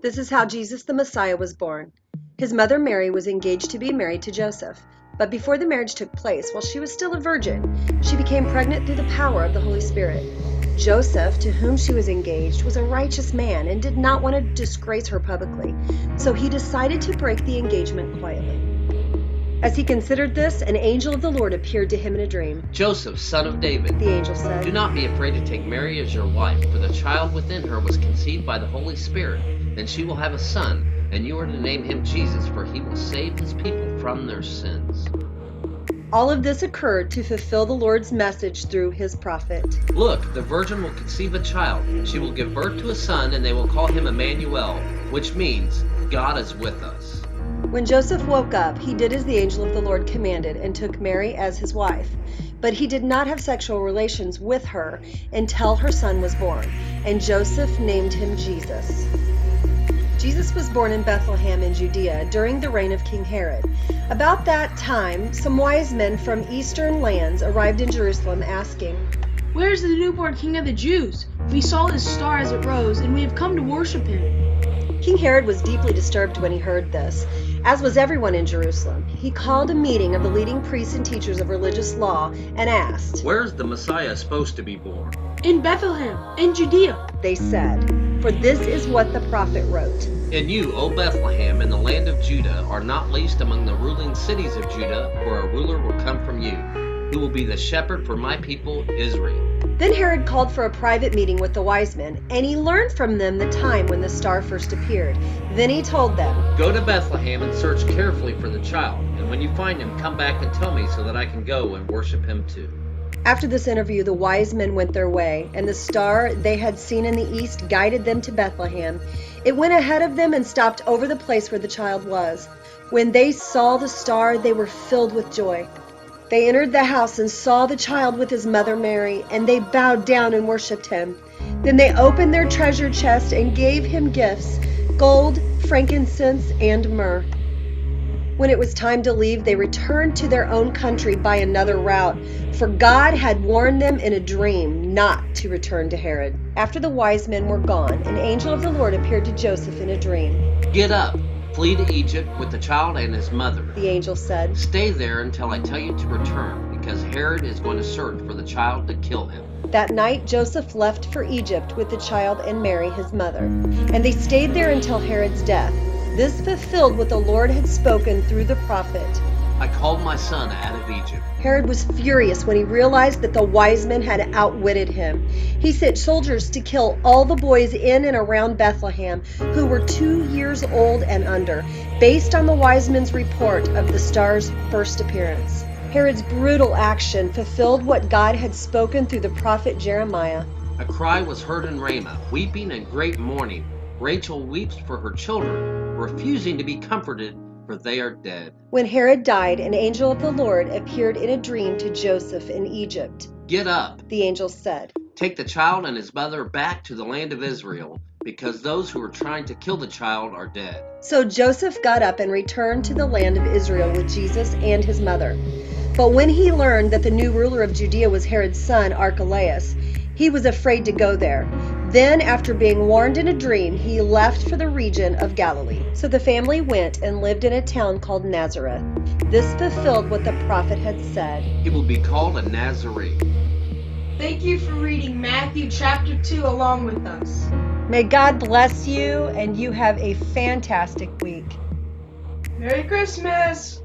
This is how Jesus the Messiah was born. His mother Mary was engaged to be married to Joseph, but before the marriage took place, while she was still a virgin, she became pregnant through the power of the Holy Spirit. Joseph, to whom she was engaged, was a righteous man and did not want to disgrace her publicly, so he decided to break the engagement quietly. As he considered this, an angel of the Lord appeared to him in a dream. Joseph, son of David, The angel said, do not be afraid to take Mary as your wife, for the child within her was conceived by the Holy Spirit, and she will have a son, and you are to name him Jesus, for he will save his people from their sins. All of this occurred to fulfill the Lord's message through his prophet. Look, the virgin will conceive a child. She will give birth to a son, and they will call him Emmanuel, which means God is with us. When Joseph woke up, he did as the angel of the Lord commanded and took Mary as his wife. But he did not have sexual relations with her until her son was born, and Joseph named him Jesus. Jesus was born in Bethlehem in Judea during the reign of King Herod. About that time, some wise men from eastern lands arrived in Jerusalem asking, "Where is the newborn King of the Jews? We saw his star as it rose, and we have come to worship him." King Herod was deeply disturbed when he heard this, as was everyone in Jerusalem. He called a meeting of the leading priests and teachers of religious law and asked, Where is the Messiah supposed to be born? "In Bethlehem, in Judea." They said, for this is what the prophet wrote. And you, O Bethlehem, in the land of Judah, are not least among the ruling cities of Judah, for a ruler will come from you, who will be the shepherd for my people Israel. Then Herod called for a private meeting with the wise men, and he learned from them the time when the star first appeared. Then he told them, Go to Bethlehem and search carefully for the child, and when you find him, come back and tell me so that I can go and worship him too. After this interview, the wise men went their way, and the star they had seen in the east guided them to Bethlehem. It went ahead of them and stopped over the place where the child was. When they saw the star, they were filled with joy. They entered the house and saw the child with his mother Mary, and they bowed down and worshipped him. Then they opened their treasure chest and gave him gifts, gold, frankincense, and myrrh. When it was time to leave, they returned to their own country by another route, for God had warned them in a dream not to return to Herod. After the wise men were gone, an angel of the Lord appeared to Joseph in a dream. Get up, flee to Egypt with the child and his mother. The angel said, Stay there until I tell you to return, because Herod is going to search for the child to kill him. That night Joseph left for Egypt with the child and Mary, his mother, and they stayed there until Herod's death. This fulfilled what the Lord had spoken through the prophet. I called my son out of Egypt. Herod was furious when he realized that the wise men had outwitted him. He sent soldiers to kill all the boys in and around Bethlehem who were 2 years old and under, based on the wise men's report of the star's first appearance. Herod's brutal action fulfilled what God had spoken through the prophet Jeremiah. A cry was heard in Ramah, weeping and great mourning. Rachel weeps for her children, refusing to be comforted, for they are dead. When Herod died, an angel of the Lord appeared in a dream to Joseph in Egypt. Get up, The angel said, take the child and his mother back to the land of Israel, because those who are trying to kill the child are dead. So Joseph got up and returned to the land of Israel with Jesus and his mother. But when he learned that the new ruler of Judea was Herod's son, Archelaus, he was afraid to go there. Then, after being warned in a dream, he left for the region of Galilee. So the family went and lived in a town called Nazareth. This fulfilled what the prophet had said. He will be called a Nazarene. Thank you for reading Matthew chapter 2 along with us. May God bless you and you have a fantastic week. Merry Christmas!